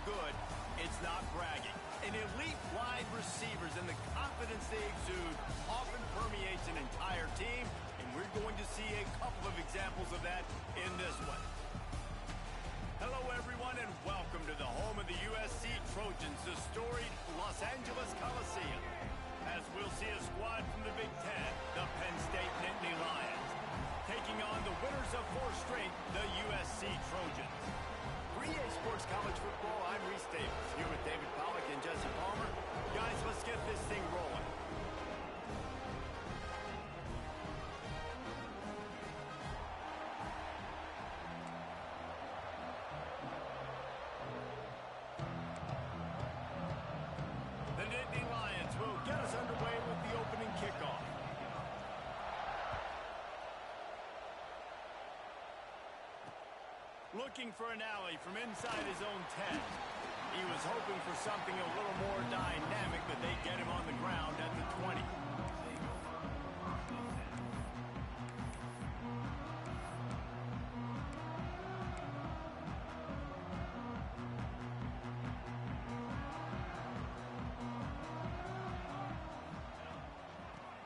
good, it's not bragging. An elite wide receivers and the confidence they exude often permeates an entire team, and we're going to see a couple of examples of that in this one. Hello, everyone, and welcome to the home of the USC Trojans, the storied Los Angeles Coliseum. As we'll see a squad from the Big Ten, the Penn State Nittany Lions, taking on the winners of 4 straight, the USC Trojans. For EA Sports College Football, I'm Reese Davis, here with David Pollack and Jesse Palmer. Guys, let's get this thing rolling. The Nittany Lions will get us underway with the opening kickoff. Looking for an alley from inside his own 10. He was hoping for something a little more dynamic, but they get him on the ground at the 20.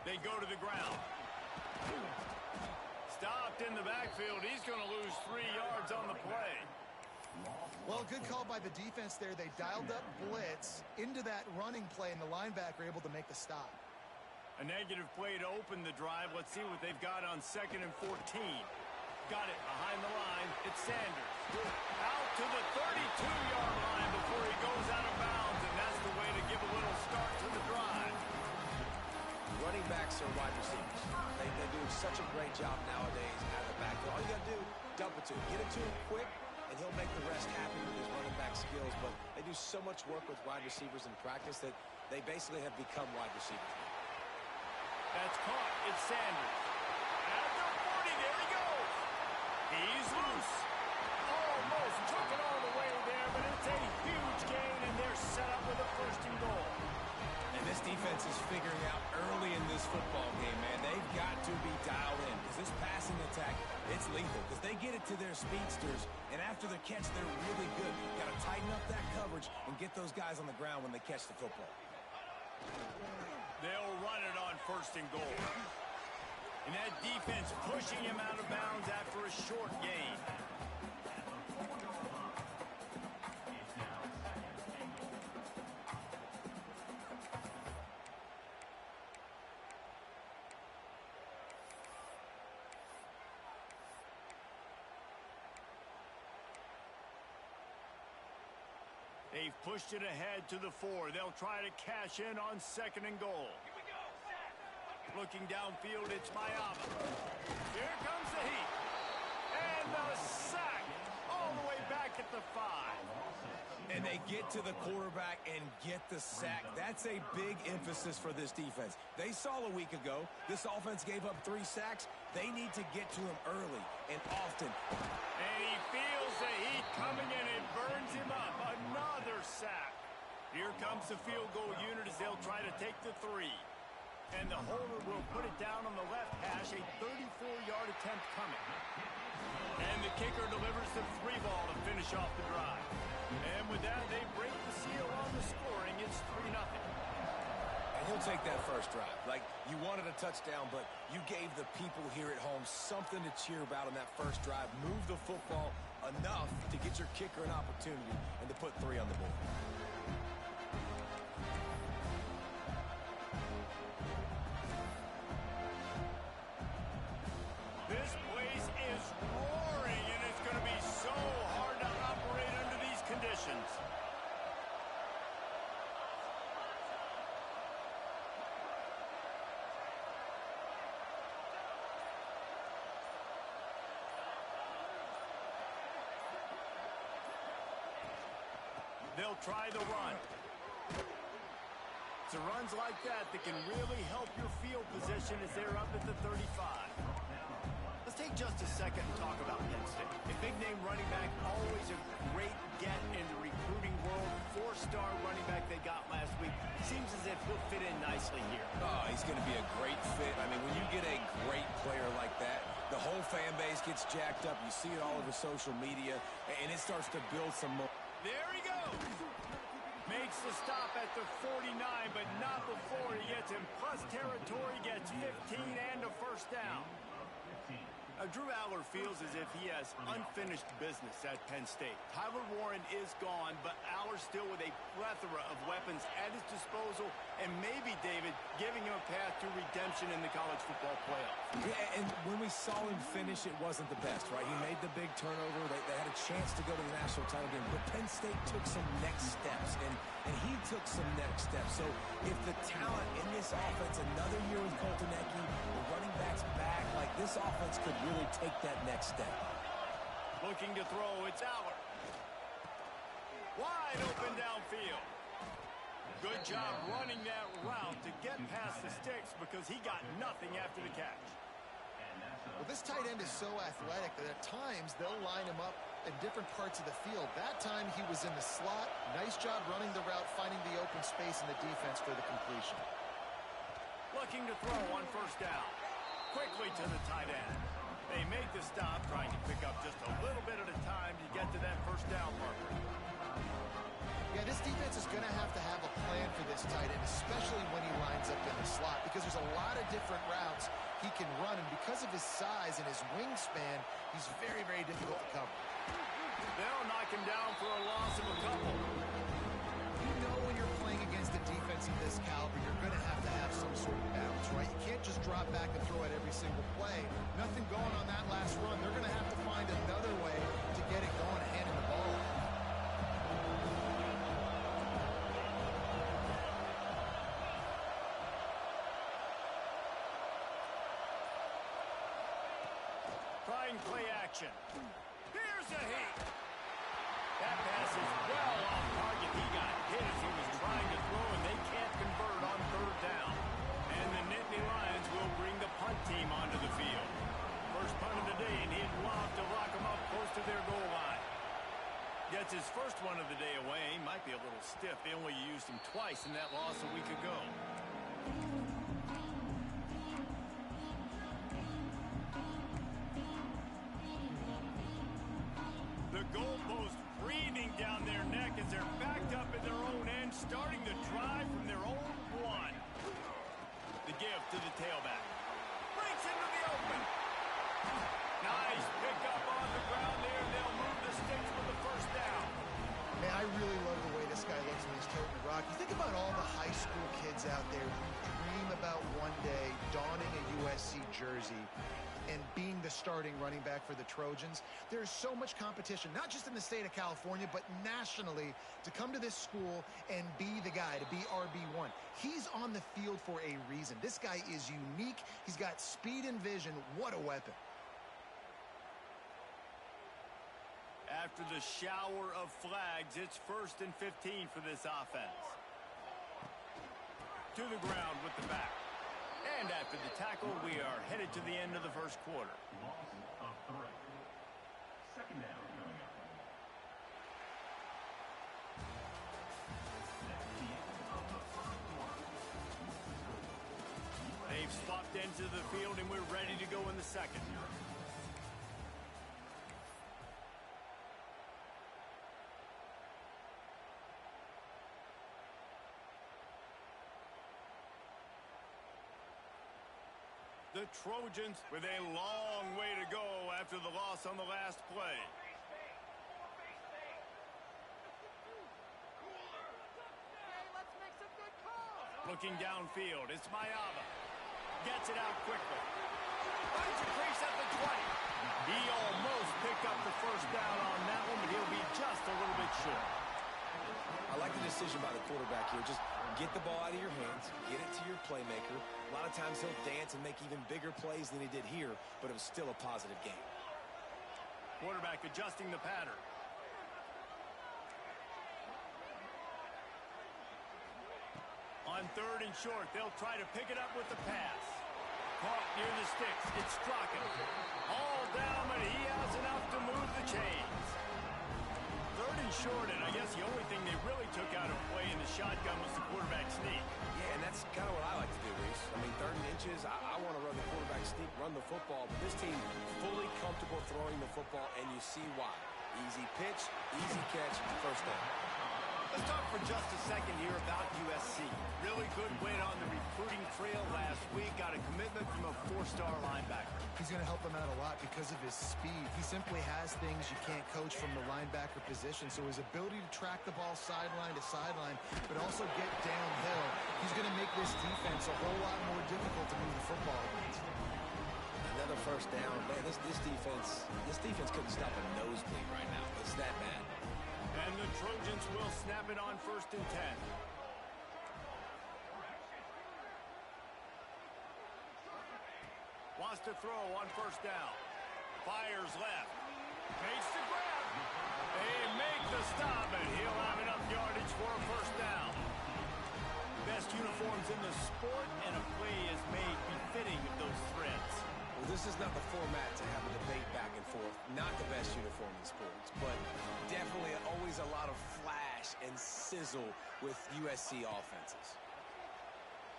They go to the ground. Stopped in the backfield. He's going to lose 3 yards on the play. Well, good call by the defense there. They dialed up blitz into that running play, and the linebacker able to make the stop. A negative play to open the drive. Let's see what they've got on 2nd and 14. Got it behind the line. It's Sanders. Out to the 32-yard line before he goes out of bounds, and that's the way to give a little start to the drive. Running backs are wide receivers. They do such a great job nowadays out of the backfield. All you got to do, dump it to him. Get it to him quick, and he'll make the rest happy with his running back skills. But they do so much work with wide receivers in practice that they basically have become wide receivers. That's caught. It's Sanders. At the 40, there he goes. He's loose. Almost took it all the way there, but it's a huge gain, and they're set up with a 1st and goal. And this defense is figuring out early in this football game, man. They've got to be dialed in because this passing attack, it's lethal because they get it to their speedsters, and after the catch, they're really good. Got to tighten up that coverage and get those guys on the ground when they catch the football. They'll run it on 1st and goal. And that defense pushing him out of bounds after a short gain. They've pushed it ahead to the 4. They'll try to cash in on 2nd and goal. Looking downfield, it's Mayama. Here comes the heat. And the sack all the way back at the 5. And they get to the quarterback and get the sack. That's a big emphasis for this defense. They saw a week ago, this offense gave up 3 sacks. They need to get to him early and often. And he feels the heat coming in and burns him up. Another sack. Here comes the field goal unit as they'll try to take the 3. And the holder will put it down on the left hash, a 34-yard attempt coming. And the kicker delivers the 3 ball to finish off the drive. And with that, they break the seal on the scoring. It's 3-0. And he'll take that first drive. Like, you wanted a touchdown, but you gave the people here at home something to cheer about on that first drive. Move the football enough to get your kicker an opportunity and to put 3 on the board. This place is roaring, and it's going to be so hard to operate under these conditions. They'll try the run. It's runs like that that can really help your field position as they're up at the 35. Let's take just a second and talk about Penn State. A big-name running back, always a great get in the recruiting world. 4-star running back they got last week. Seems as if he'll fit in nicely here. Oh, he's going to be a great fit. I mean, when you get a great player like that, the whole fan base gets jacked up. You see it all over social media, and it starts to build some more. There he goes. makes the stop at the 49, but not before he gets in plus territory, gets 15 and a first down. Drew Aller feels as if he has unfinished business at Penn State. Tyler Warren is gone, but Aller still with a plethora of weapons at his disposal, and maybe, David, giving him a path to redemption in the college football playoff. Yeah, and when we saw him finish, it wasn't the best, right? He made the big turnover. They had a chance to go to the national title game, but Penn State took some next steps, and he took some next steps. So if the talent in this offense, another year with Colton Ecke, the running backs back, like this offense could really take that next step. Looking to throw, it's Aller. Wide open downfield. Good job running that route to get past the sticks because he got nothing after the catch. Well, this tight end is so athletic that at times they'll line him up in different parts of the field. That time he was in the slot. Nice job running the route, finding the open space in the defense for the completion. Looking to throw on first down. Quickly to the tight end. They make the stop, trying to pick up just a little bit at a time to get to that first down marker. Yeah, this defense is going to have a plan for this tight end, especially when he lines up in the slot, because there's a lot of different routes he can run, and because of his size and his wingspan, he's very, very difficult to cover. They'll knock him down for a loss of a couple. You know when you're playing against a defense of this caliber, you're going to have some sort of balance, right? You can't just drop back and throw at every single play. Nothing going on that last run. They're going to have to find another way to get it going, handing the ball off. Trying play action. Here's a hit. That pass is well off target. He got hit as he was trying to throw, and they can't convert on third down. And the Nittany Lions will bring the punt team onto the field. First punt of the day, and he'd love to lock them up close to their goal line. Gets his first one of the day away. He might be a little stiff. They only used him twice in that loss a week ago. The goalpost breathing down their neck as they're backed up in their own end, starting to drive from their own one. The give to the tailback. Breaks into the open. Nice pickup on the ground there. They'll move the sticks for the first down. Man, I really love the way this guy looks when he's toting the rock. You think about all the high school kids out there who dream about one day donning a USC jersey and being the starting running back for the Trojans. There's so much competition, not just in the state of California, but nationally, to come to this school and be the guy, to be RB1. He's on the field for a reason. This guy is unique. He's got speed and vision. What a weapon. After the shower of flags, it's 1st and 15 for this offense. To the ground with the back. And after the tackle, we are headed to the end of the first quarter. Loss of 3. Second down coming up. At the end of the first quarter. They've swapped into the field, and we're ready to go in the second. The Trojans with a long way to go after the loss on the last play. Looking downfield, it's Mayava. Gets it out quickly. Finds a crease at the 20. He almost picked up the first down on that one, but he'll be just a little bit short. I like the decision by the quarterback here. Just get the ball out of your hands, get it to your playmaker. A lot of times he'll dance and make even bigger plays than he did here, but it was still a positive game. Quarterback adjusting the pattern. On 3rd and short, they'll try to pick it up with the pass. Caught near the sticks. It's Strachan. All down, but he has enough to move the chains. 3rd and short, and I guess the only thing they really took out of play in the shotgun was the quarterback sneak. Yeah, and that's kind of what I like to do, Reese. I mean, 3rd and inches, I want to run the quarterback sneak, run the football, but this team fully comfortable throwing the football, and you see why. Easy pitch, easy catch, first down. Let's talk for just a second here about USC. Really good win on the recruiting trail last week. Got a commitment from a 4-star linebacker. He's going to help them out a lot because of his speed. He simply has things you can't coach from the linebacker position. So his ability to track the ball sideline to sideline, but also get downhill, he's going to make this defense a whole lot more difficult to move the football against. Another first down. Man, this defense couldn't stop a nosebleed right now. It's that bad. And the Trojans will snap it on 1st and 10. Wants to throw on 1st down. Fires left. Makes the grab. They make the stop, and he'll have enough yardage for a 1st down. Best uniforms in the sport, and a play is made befitting of those threats. Well, this is not the format to have a debate back and forth. Not the best uniform in sports, but definitely always a lot of flash and sizzle with USC offenses.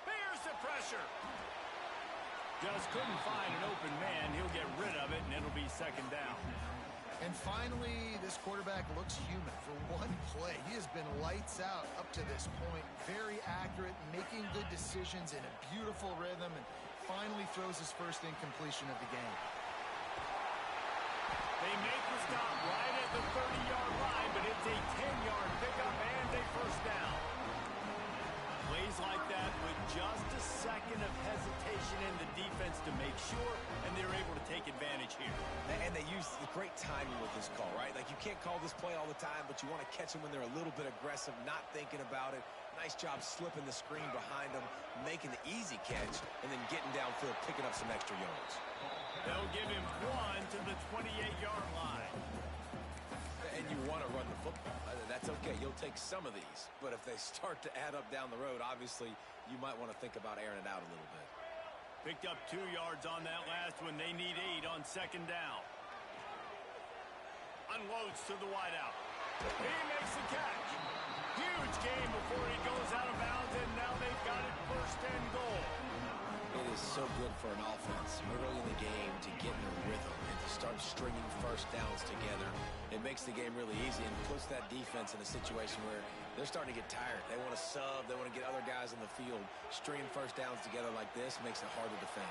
Bears the pressure. Just couldn't find an open man. He'll get rid of it, and it'll be 2nd down. And finally, this quarterback looks human for one play. He has been lights out up to this point. Very accurate, making good decisions in a beautiful rhythm, and finally throws his first incompletion of the game. They make the stop right at the 30-yard line, but it's a 10-yard pickup and a 1st down. Plays like that with just a second of hesitation in the defense to make sure, and they're able to take advantage here. And they use the great timing with this call, right? Like, you can't call this play all the time, but you want to catch them when they're a little bit aggressive, not thinking about it. Nice job slipping the screen behind them, making the easy catch, and then getting downfield, picking up some extra yards. They'll give him 1 to the 28-yard line. And you want to run the football. That's okay. You'll take some of these. But if they start to add up down the road, obviously, you might want to think about airing it out a little bit. Picked up 2 yards on that last one. They need 8 on 2nd down. Unloads to the wideout. He makes the catch. Huge game before he goes out of bounds, and now they've got it 1st and goal. It is so good for an offense early in the game to get in a rhythm and to start stringing 1st downs together. It makes the game really easy and puts that defense in a situation where they're starting to get tired. They want to sub. They want to get other guys in the field. Stringing 1st downs together like this makes it hard to defend.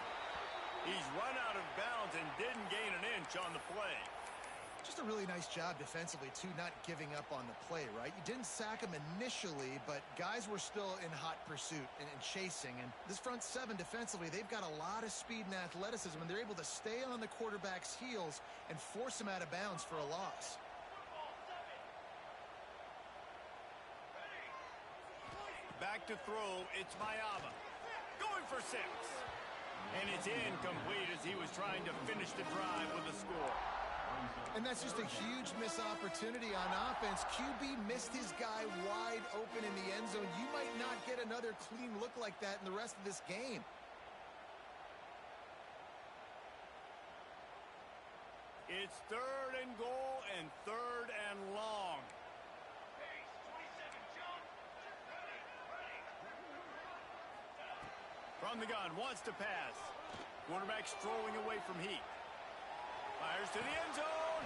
He's run out of bounds and didn't gain an inch on the play. Just a really nice job defensively, too, not giving up on the play, right? You didn't sack him initially, but guys were still in hot pursuit and chasing. And this front 7 defensively, they've got a lot of speed and athleticism, and they're able to stay on the quarterback's heels and force him out of bounds for a loss. Back to throw, it's Mayaba. Going for 6. And it's incomplete as he was trying to finish the drive with a score. And that's just a huge missed opportunity on offense. QB missed his guy wide open in the end zone. You might not get another clean look like that in the rest of this game. It's 3rd and goal and 3rd and long. From the gun, wants to pass. Quarterback strolling away from Heath. Fires to the end zone.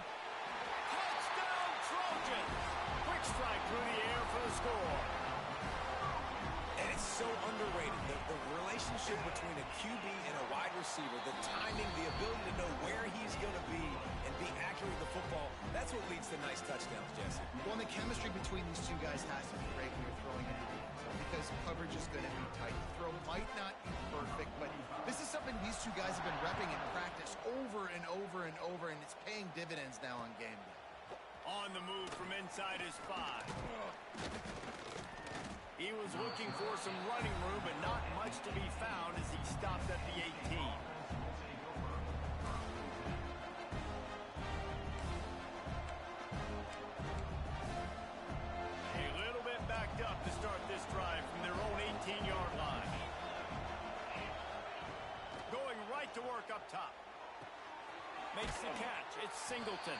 Touchdown, Trojans. Quick strike through the air for the score. And it's so underrated. The relationship between a QB and a wide receiver, the timing, the ability to know where he's going to be and be accurate with the football, that's what leads to nice touchdowns, Jesse. Well, and the chemistry between these two guys has to be great when you're throwing into the end zone because coverage is going to be tight. The throw might not be perfect, but this is something these two guys have been repping in practice over and over and over, and it's paying dividends now on game day. On the move from inside his 5. He was looking for some running room, but not much to be found as he stopped at the 18. A little bit backed up to start this drive from their own 18-yard line. Going right to work up top. Makes the catch. It's Singleton.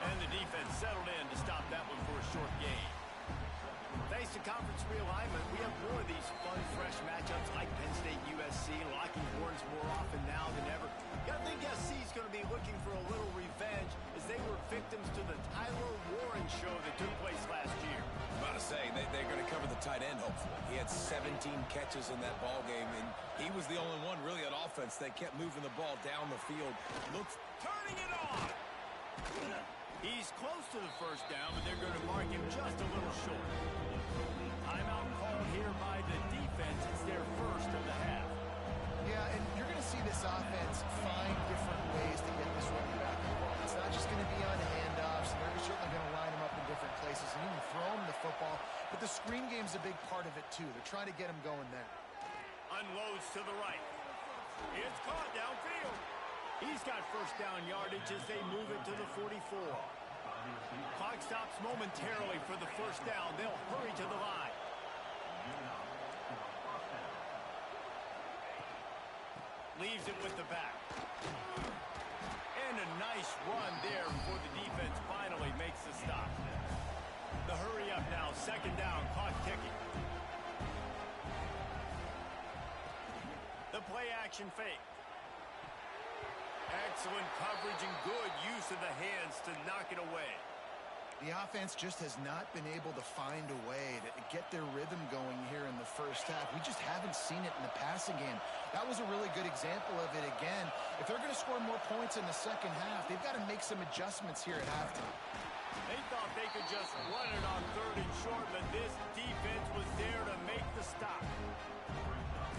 And the defense settled in to stop that one for a short gain. Thanks to conference realignment, we have more of these fun, fresh matchups like Penn State, USC, locking horns more often now than ever. I think SC is going to be looking for a little revenge as as they were victims to the Tyler Warren show that took place last year. I'm about to say, they're going to cover the tight end, hopefully. He had 17 catches in that ball game, and he was the only one really on offense that kept moving the ball down the field. Looks turning it on. He's close to the first down, but they're going to mark him just a little short. Timeout called here by the defense. It's their first of the half. Yeah, and you're going to see this offense find different ways to get this running back involved. It's not just going to be on handoffs. They're certainly going to line him up in different places and even throw him the football. But the screen game's a big part of it, too. They're trying to get him going there. Unloads to the right. It's caught downfield. He's got first down yardage as they move it to the 44. Clock stops momentarily for the first down. They'll hurry to the line. Leaves it with the back. And a nice run there before the defense finally makes the stop. The hurry up now, second down, clock ticking. The play action fake. Excellent coverage and good use of the hands to knock it away. The offense just has not been able to find a way to get their rhythm going here in the first half. We just haven't seen it in the passing game. That was a really good example of it again. If they're going to score more points in the second half, they've got to make some adjustments here at halftime. They thought they could just run it on third and short, but this defense was there to make the stop.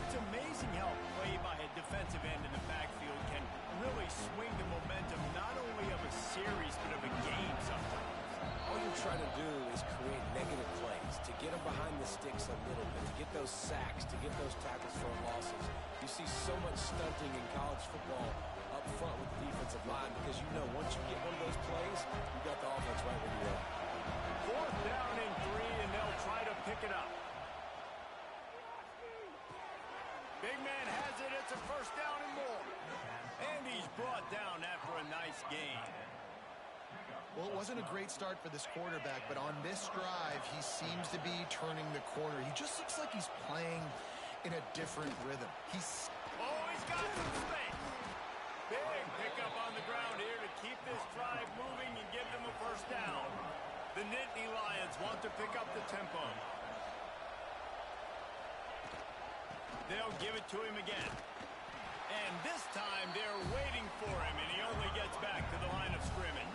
It's amazing how play by a defensive end in the backfield can really swing the momentum not only of a series, but of a game sometimes. All you're trying to do is create negative plays, to get them behind the sticks a little bit, to get those sacks, to get those tackles for losses. You see so much stunting in college football up front with the defensive line because you know once you get one of those plays, you got the offense right where you are. Fourth down and 3, and they'll try to pick it up. Big man has it. It's a first down and more. And he's brought down after a nice gain. Well, it wasn't a great start for this quarterback, but on this drive, he seems to be turning the corner. He just looks like he's playing in a different rhythm. He's got some space. Big pickup on the ground here to keep this drive moving and give them a first down. The Nittany Lions want to pick up the tempo. They'll give it to him again. And this time, they're waiting for him, and he only gets back to the line of scrimmage.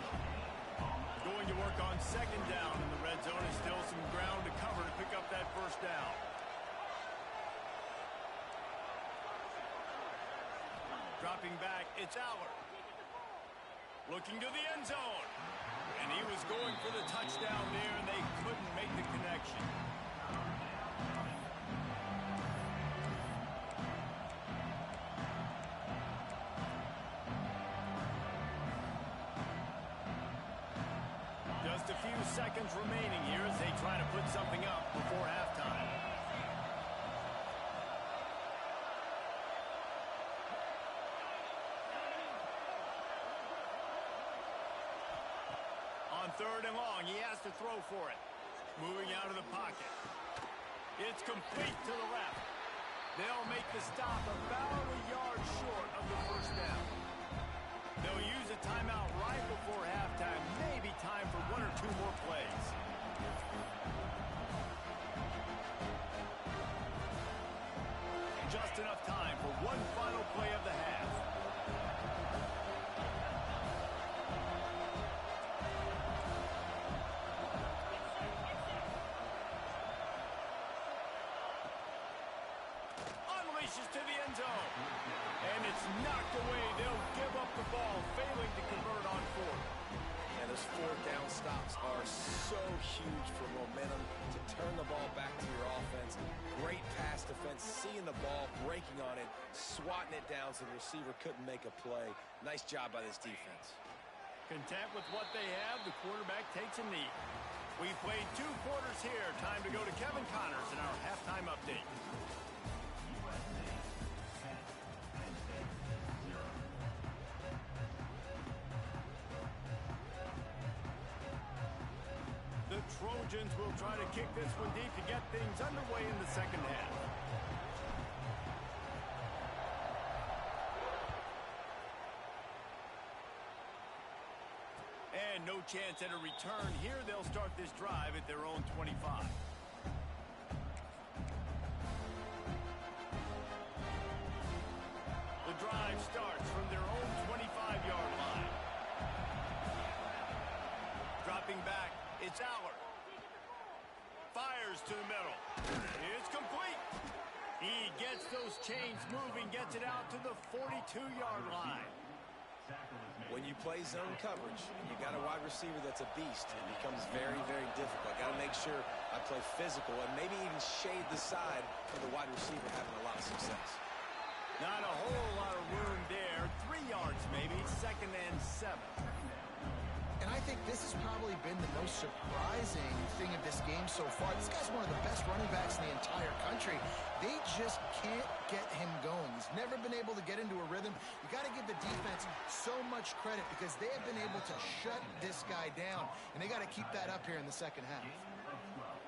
Going to work on second down in the red zone. Is still some ground to cover to pick up that first down. Dropping back, it's Allard. Looking to the end zone. And he was going for the touchdown there, and they couldn't make the connection. Just a few seconds remaining here as they try to put something up before halftime. On third and long, he has to throw for it. Moving out of the pocket. It's complete to the left. They'll make the stop about a yard short of the first down. They'll use a timeout right before halftime. Maybe time for one or two more plays. Just enough time for one final play of the half. Unleashes to the end zone. And it's knocked away. They'll give up the ball, failing to convert on fourth. Yeah, those fourth down stops are so huge for momentum to turn the ball back to your offense. Great pass defense, seeing the ball, breaking on it, swatting it down so the receiver couldn't make a play. Nice job by this defense. Content with what they have, the quarterback takes a knee. We played 2 quarters here. Time to go to Kevin Connors in our halftime update. The Trojans will try to kick this one deep to get things underway in the second half. And no chance at a return here. They'll start this drive at their own 25. The drive starts from their own 25-yard line. Dropping back, it's Allard. Fires to the middle. It's complete. He gets those chains moving, gets it out to the 42-yard line. When you play zone coverage, you got a wide receiver that's a beast. It becomes very, very difficult. Got to make sure I play physical and maybe even shade the side for the wide receiver having a lot of success. Not a whole lot of room there. 3 yards maybe, 2nd and 7. And I think this has probably been the most surprising thing of this game so far. This guy's one of the best running backs in the entire country. They just can't get him going. He's never been able to get into a rhythm. You got to give the defense so much credit because they have been able to shut this guy down, and they got to keep that up here in the second half.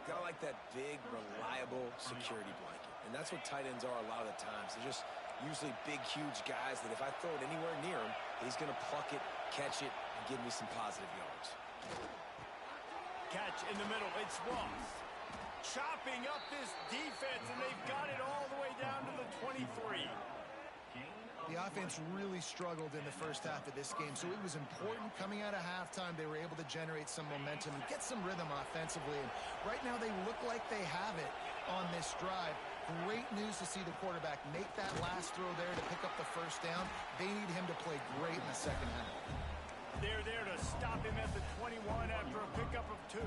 Got to like that big, reliable security blanket. And that's what tight ends are a lot of the times. They're just usually big, huge guys that if I throw it anywhere near him, he's going to pluck it, catch it, and give me some positive yards. Catch in the middle. It's Ross. Chopping up this defense, and they've got it all the way down to the 23. The offense really struggled in the first half of this game, so it was important coming out of halftime. They were able to generate some momentum and get some rhythm offensively. And right now they look like they have it on this drive. Great news to see the quarterback make that last throw there to pick up the first down. They need him to play great in the second half. They're there to stop him at the 21 after a pickup of 2.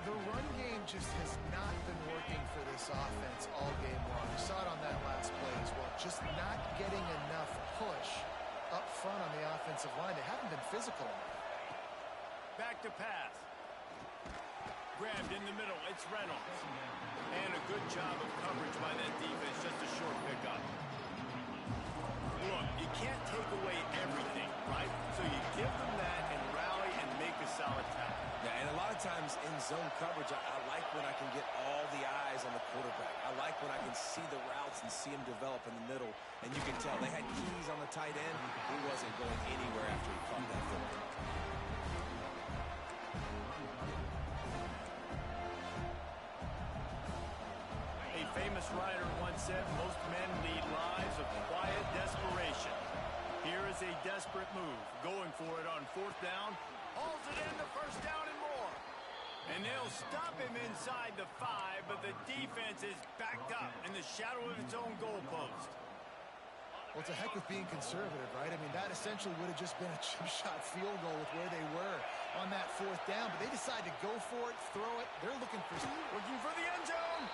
The run game just has not been working for this offense all game long. You saw it on that last play as well. Just not getting enough push up front on the offensive line. They haven't been physical enough. Back to pass. Grabbed in the middle. It's Reynolds. And a good job of coverage by that defense. Just a short pickup. Look, you can't take away everything, right? So you give them that and rally and make a solid tackle. Yeah, and a lot of times in zone coverage, I like when I can get all the eyes on the quarterback. I like when I can see the routes and see him develop in the middle. And you can tell they had keys on the tight end. He wasn't going anywhere after he caught that football. A famous writer once said, most men lead lives of quiet desperation. Here is a desperate move. Going for it on 4th down. Hauls it in the 1st down and more. And they'll stop him inside the 5, but the defense is backed up in the shadow of its own goalpost. Well, it's a heck of being conservative, right? I mean, that essentially would have just been a chip shot field goal with where they were on that 4th down, but they decide to go for it, throw it. They're looking for the end zone.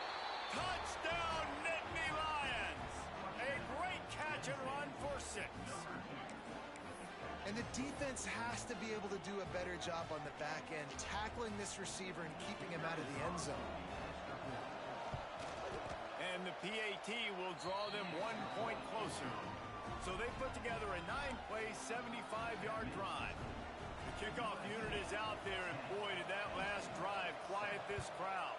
Touchdown, Nittany Lions. A great catch and run for 6. And the defense has to be able to do a better job on the back end, tackling this receiver and keeping him out of the end zone. And the PAT will draw them 1 point closer. So they put together a 9-play, 75-yard drive. The kickoff unit is out there, and boy, did that last drive quiet this crowd.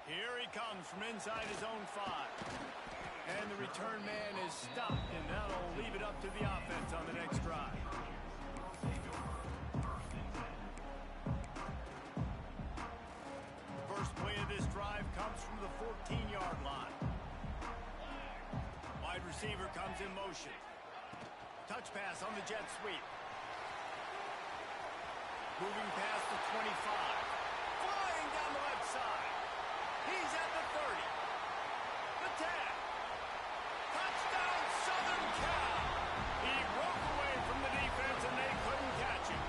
Here he comes from inside his own 5. And the return man is stopped, and that'll leave it up to the offense on the next drive. First play of this drive comes from the 14-yard line. Wide receiver comes in motion. Touch pass on the jet sweep. Moving past the 25. Flying down the left side. He's at the 30. The 10. Touchdown, Southern Cal. He broke away from the defense, and they couldn't catch him.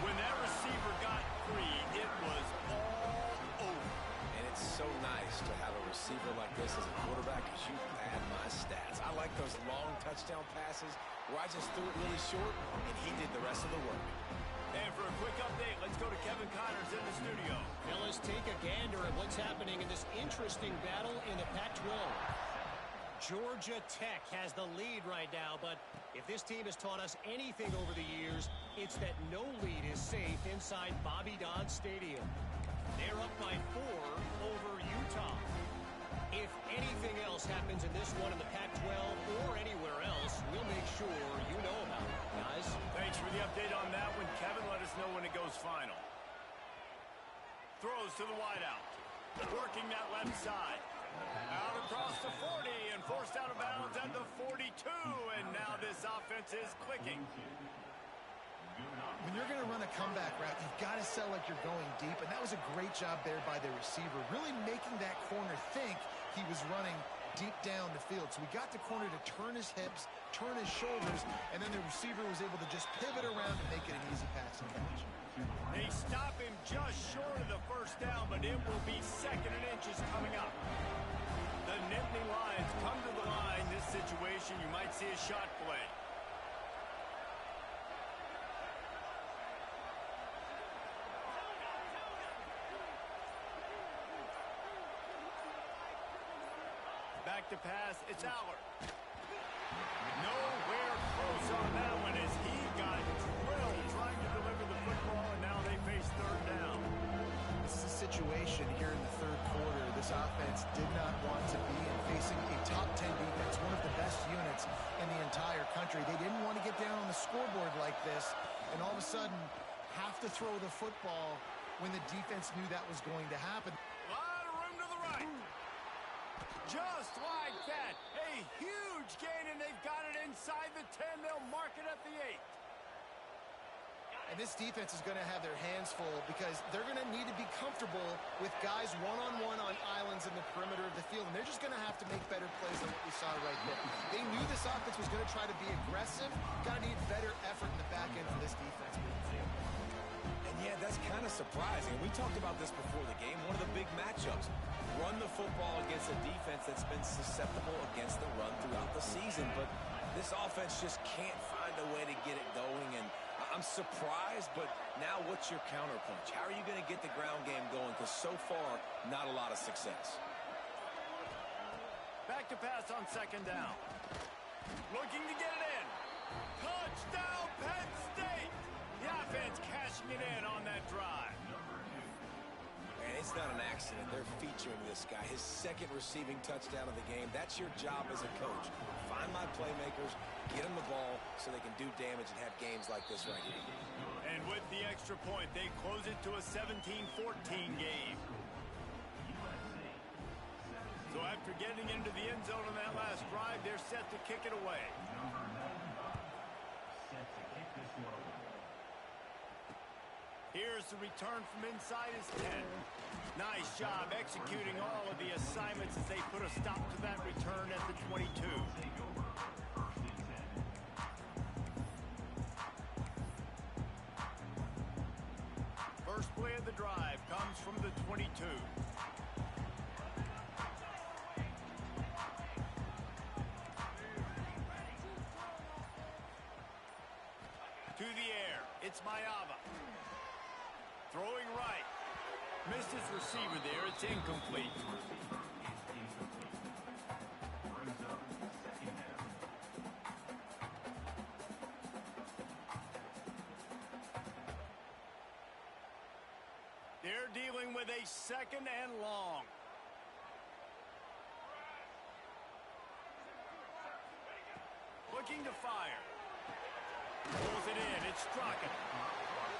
When that receiver got free, it was all over. And it's so nice to have a receiver like this as a quarterback because you pad my stats. I like those long touchdown passes where I just threw it really short, and he did the rest of the work. And for a quick update, let's go to Kevin Connors in the studio. Now let's take a gander at what's happening in this interesting battle in the Pac-12. Georgia Tech has the lead right now, but if this team has taught us anything over the years, it's that no lead is safe inside Bobby Dodd Stadium. They're up by 4 over Utah. If anything else happens in this one in the Pac-12 or anywhere else, we'll make sure you know about it. Guys? Thanks for the update on that one, Kevin. Let us know when it goes final. Throws to the wideout. Working that left side. Out across the 40 and forced out of bounds at the 42. And now this offense is clicking. When you're going to run a comeback route, you've got to sell like you're going deep, and that was a great job there by the receiver, really making that corner think he was running deep down the field. So we got the corner to turn his hips, turn his shoulders, and then the receiver was able to just pivot around and make it an easy pass and catch. They stop him just short of the first down, but it will be 2nd and inches coming up. The Nittany Lions come to the line. This situation, you might see a shot play. Back to pass, it's Aller. Nowhere close on that one as he got drilled trying to deliver the football, and now they face 3rd down. This is a situation here in the 3rd quarter. This offense did not want to be in, facing a top 10 defense, one of the best units in the entire country. They didn't want to get down on the scoreboard like this, and all of a sudden have to throw the football when the defense knew that was going to happen. A lot of room to the right. Just like that. A huge gain, and they've got it inside the 10. They'll mark it at the 8. And this defense is going to have their hands full because they're going to need to be comfortable with guys one-on-one on islands in the perimeter of the field. And they're just going to have to make better plays than what we saw right there. They knew this offense was going to try to be aggressive. Got to need better effort in the back end for this defense. And yeah, that's kind of surprising. We talked about this before the game. One of the big matchups. Run the football against a defense that's been susceptible against the run throughout the season. But this offense just can't find a way to get it going. And I'm surprised, but now what's your counterpunch? How are you going to get the ground game going? Because so far, not a lot of success. Back to pass on 2nd down. Looking to get it in. Touchdown, Penn State! The offense cashing it in on that drive. And it's not an accident. They're featuring this guy. His 2nd receiving touchdown of the game. That's your job as a coach. Find my playmakers, get them the ball so they can do damage and have games like this right here. And with the extra point, they close it to a 17-14 game. So after getting into the end zone on that last drive, they're set to kick it away. Here's the return from inside his 10. Nice job executing all of the assignments as they put a stop to that return at the 22. First play of the drive comes from the 22. To the air, it's Mayava. Throwing right. Missed his receiver there. It's incomplete. They're dealing with a 2nd and long. Looking to fire. Pulls it in. It's Strachan.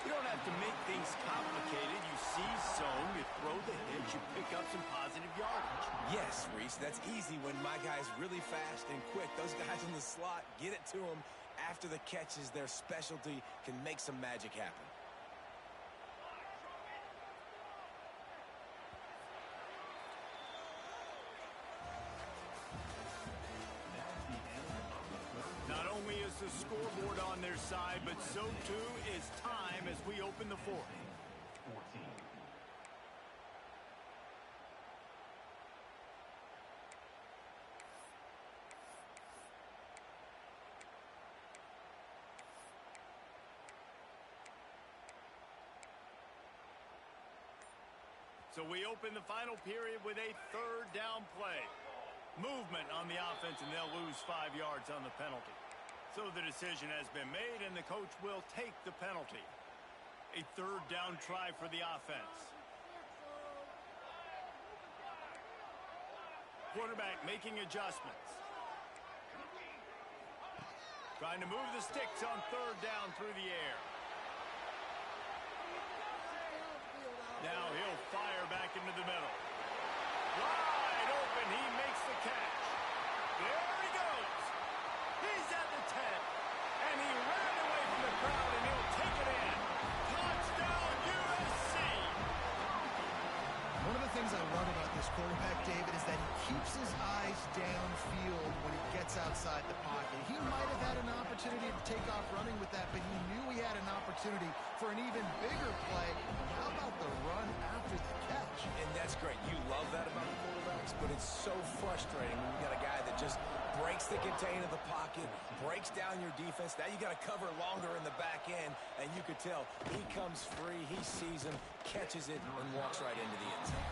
You don't have to make things complicated. You see zone, you throw the hitch, you pick up some positive yardage. Yes, Reese, that's easy when my guy's really fast and quick. Those guys in the slot, get it to them after the catch is their specialty, can make some magic happen. Not only is the scoreboard on their side, but so too is time as we open the 4th. So we open the final period with a 3rd down play. Movement on the offense, and they'll lose 5 yards on the penalty. So the decision has been made, and the coach will take the penalty. A 3rd down try for the offense. Quarterback making adjustments. Trying to move the sticks on third down through the air. Now he'll fire back into the middle. Wide open, he makes the catch. There he goes. He's at the 10, and he ran away from the crowd, and he'll take it in. Touchdown, USC. One of the things I love about this quarterback, David, is that he keeps his eyes downfield when he gets outside the pocket. He might have had an opportunity to take off running with that, but he knew he had an opportunity for an even bigger play. How about the run after the catch? And that's great. You love that about the quarterbacks, but it's so frustrating when you got a guy that just breaks the contain of the pocket, breaks down your defense. Now you got to cover longer in the back end, and you could tell he comes free, he sees him, catches it, and walks right into the end zone.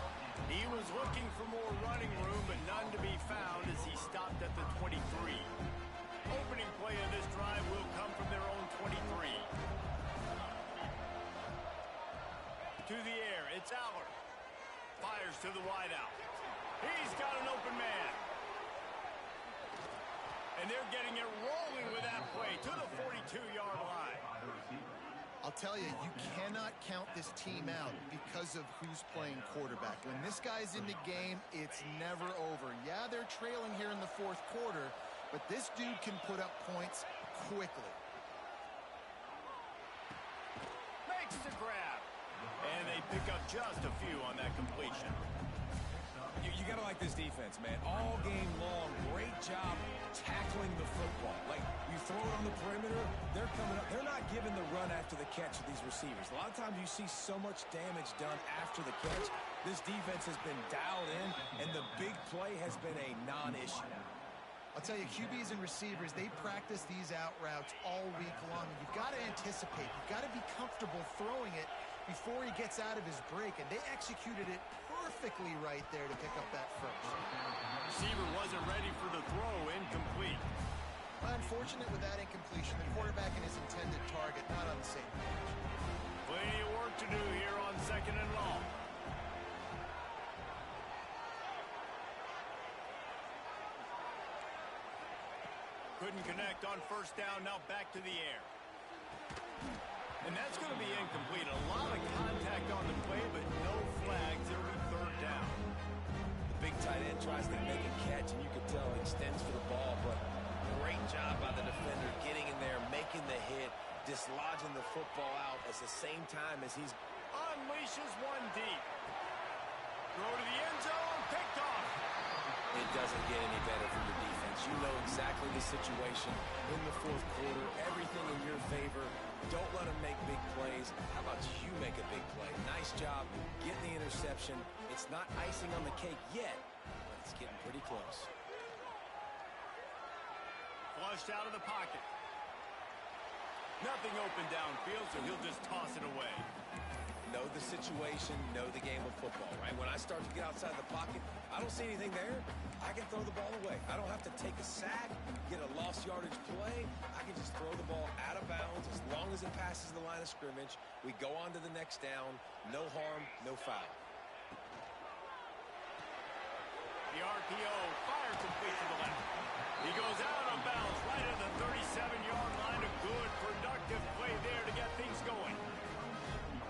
He was looking for more running room, but none to be found as he stopped at the 23. Opening play of this drive will come from their own 23. To the air, it's Aller. Fires to the wideout. He's got an open man. And they're getting it rolling with that play to the 42-yard line. I'll tell you, you cannot count this team out because of who's playing quarterback. When this guy's in the game, it's never over. Yeah, they're trailing here in the fourth quarter, but this dude can put up points quickly. Makes the grab. And they pick up just a few on that completion. You got to like this defense, man. All game long, great job tackling the football. Like, you throw it on the perimeter, they're coming up. They're not giving the run after the catch to these receivers. A lot of times you see so much damage done after the catch. This defense has been dialed in, and the big play has been a non-issue. I'll tell you, QBs and receivers, they practice these out routes all week long. You've got to anticipate. You've got to be comfortable throwing it before he gets out of his break, and they executed it perfectly right there to pick up that first. Receiver wasn't ready for the throw, incomplete. Unfortunate with that incompletion, the quarterback and his intended target not on the same page. Plenty of work to do here on second and long. Couldn't connect on first down, now back to the air. And that's going to be incomplete. A lot of contact on the play, but no flags. It'll be third down. The big tight end tries to make a catch, and you can tell he extends for the ball, but great job by the defender getting in there, making the hit, dislodging the football out at the same time as he's unleashes one deep. Throw to the end zone, picked off. It doesn't get any better for your defense. You know exactly the situation in the fourth quarter, everything in your favor. Don't let them make big plays. How about you make a big play? Nice job getting the interception. It's not icing on the cake yet, but it's getting pretty close. Flushed out of the pocket. Nothing open downfield, so he'll just toss it away. Know the situation, know the game of football, right? When I start to get outside the pocket, I don't see anything there. I can throw the ball away. I don't have to take a sack, get a lost yardage play. I can just throw the ball out of bounds as long as it passes the line of scrimmage. We go on to the next down. No harm, no foul. The RPO fire complete to the left. He goes out on bounds right at the 37-yard line. A good, productive play there to get things going.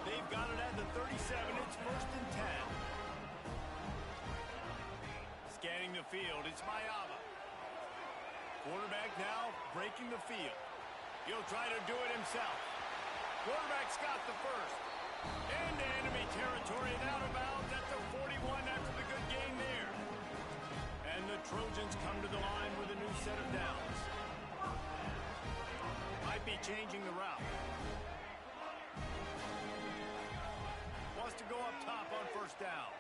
They've got it at the 37. It's first and 10. Scanning the field, it's Mayava. Quarterback now breaking the field. He'll try to do it himself. Quarterback's got the first. Into enemy territory and out of bounds at the 41 after the good gain there. And the Trojans come to the line with a new set of downs. Might be changing the route. Wants to go up top on first down.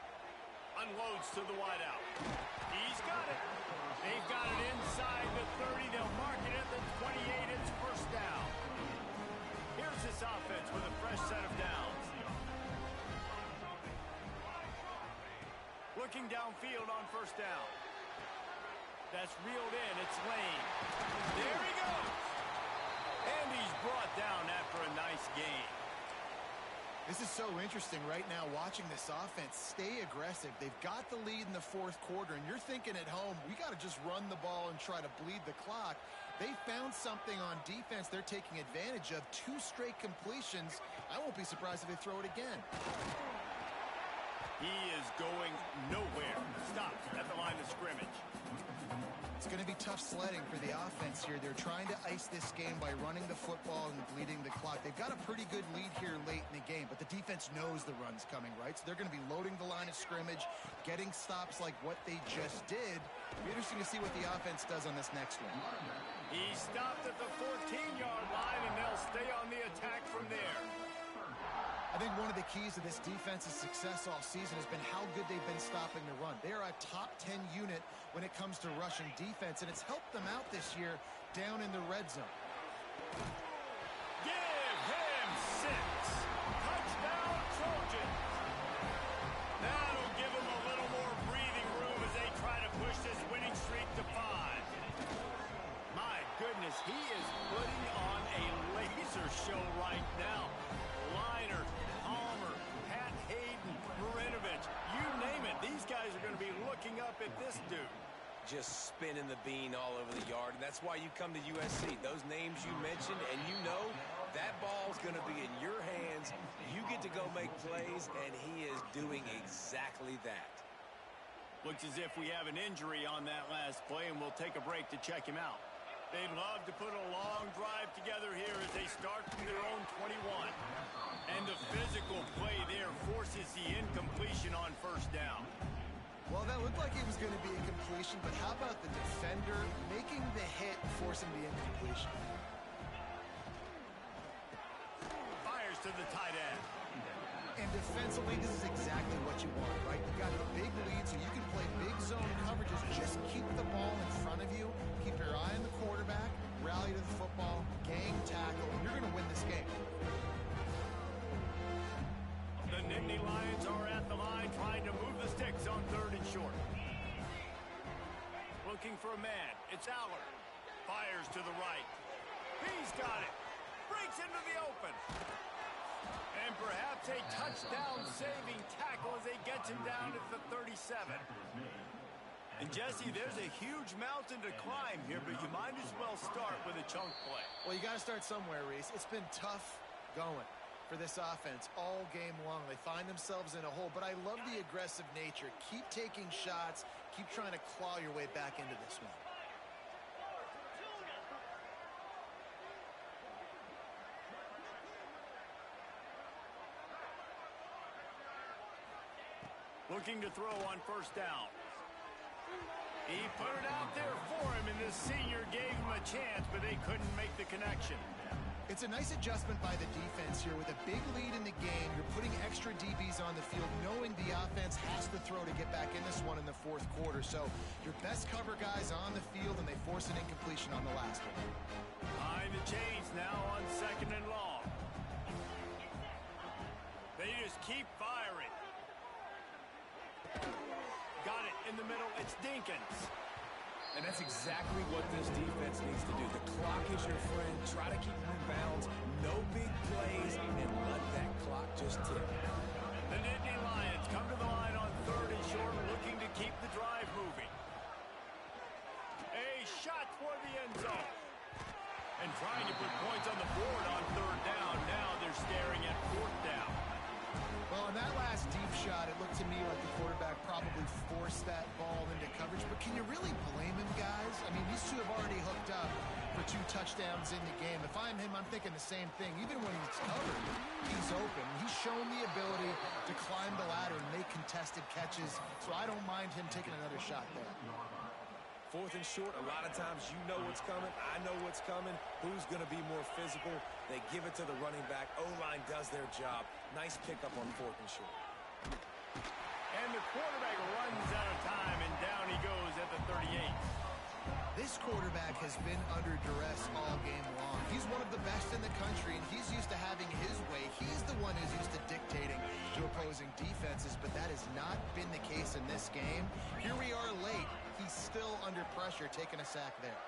Unloads to the wideout. He's got it. They've got it inside the 30. They'll mark it at the 28. It's first down. Here's this offense with a fresh set of downs. Looking downfield on first down. That's reeled in. It's Lane. There he goes. And he's brought down after a nice gain. This is so interesting right now watching this offense stay aggressive. They've got the lead in the fourth quarter, and you're thinking at home, we got to just run the ball and try to bleed the clock. They found something on defense they're taking advantage of. 2 straight completions. I won't be surprised if they throw it again. He is going nowhere. Stops at the line of scrimmage. It's going to be tough sledding for the offense here. They're trying to ice this game by running the football and bleeding the clock. They've got a pretty good lead here late in the game, but the defense knows the run's coming, right? So they're going to be loading the line of scrimmage, getting stops like what they just did. It'll be interesting to see what the offense does on this next one. He stopped at the 14-yard line, and they'll stay on the attack from there. I think one of the keys to this defense's success all season has been how good they've been stopping the run. They are a top 10 unit when it comes to rushing defense, and it's helped them out this year down in the red zone. Give him 6. Touchdown, Trojan. That'll give them a little more breathing room as they try to push this winning streak to 5. My goodness, he is putting on a laser show right now. Liner, Palmer, Pat Hayden, Marinovich, you name it. These guys are going to be looking up at this dude. Just spinning the bean all over the yard, and that's why you come to USC. Those names you mentioned, and you know that ball's going to be in your hands. You get to go make plays, and he is doing exactly that. Looks as if we have an injury on that last play, and we'll take a break to check him out. They'd love to put a long drive together here as they start from their own 21. And the physical play there forces the incompletion on first down. Well, that looked like it was going to be a completion, but how about the defender making the hit, forcing the incompletion? Fires to the tight end. And defensively, this is exactly what you want, right? You've got a big lead, so you can play big zone coverages. Just keep the ball in front of you. Keep your eye on the quarterback. Rally to the football. Gang tackle. And you're going to win this game. The Nittany Lions are at the line trying to move the sticks on 3rd and short. Looking for a man. It's Allard. Fires to the right. He's got it. Breaks into the open. And perhaps a touchdown-saving tackle as they get him down at the 37. And, Jesse, there's a huge mountain to climb here, but you might as well start with a chunk play. Well, you got to start somewhere, Reese. It's been tough going for this offense all game long. They find themselves in a hole, but I love the aggressive nature. Keep taking shots. Keep trying to claw your way back into this one. Looking to throw on first down. He put it out there for him, and the senior gave him a chance, but they couldn't make the connection. It's a nice adjustment by the defense here. With a big lead in the game, you're putting extra DBs on the field, knowing the offense has to throw to get back in this one in the 4th quarter. So your best cover guys on the field, and they force an incompletion on the last one. Behind the chains now on 2nd and long. They just keep firing. Got it in the middle. It's Dinkins. And that's exactly what this defense needs to do. The clock is your friend. Try to keep them in bounds. No big plays, and let that clock just tick. The Nittany Lions come to the line on 3rd and short, looking to keep the drive moving. A shot for the end zone. And trying to put points on the board on 3rd down. Now they're staring at 4th down. Well, in that last deep shot, it looked to me like the quarterback probably forced that ball into coverage. But can you really blame him, guys? I mean, these two have already hooked up for 2 touchdowns in the game. If I'm him, I'm thinking the same thing. Even when he's covered, he's open. He's shown the ability to climb the ladder and make contested catches. So I don't mind him taking another shot there. 4th and short, a lot of times you know what's coming. I know what's coming. Who's going to be more physical? They give it to the running back. O-line does their job. Nice pickup on 4th and short. And the quarterback runs out of time, and down he goes at the 38. This quarterback has been under duress all game long. He's one of the best in the country, and he's used to having his way. He's the one who's used to dictating to opposing defenses, but that has not been the case in this game. Here we are late. He's still under pressure, taking a sack there.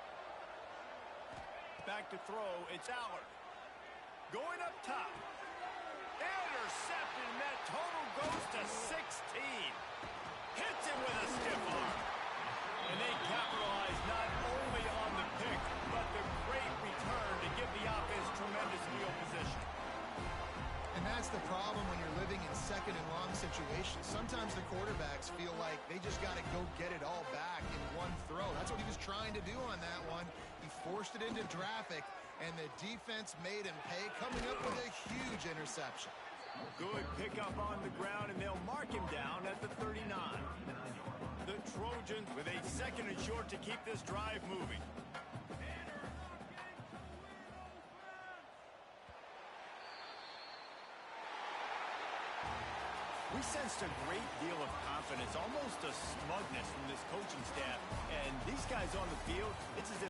Back to throw. It's Allard. Going up top. And intercepted, and that total goes to 16. Hits him with a stiff arm. And they capitalize not only on the pick, but the great return to give the offense tremendous field position. And that's the problem when you're living in second and long situations. Sometimes the quarterbacks feel like they just got to go get it all back in one throw. That's what he was trying to do on that one. He forced it into traffic, and the defense made him pay, coming up with a huge interception. Good pickup on the ground, and they'll mark him down at the 39. The Trojans with a second and short to keep this drive moving. We sensed a great deal of confidence, almost a smugness from this coaching staff. And these guys on the field, it's as if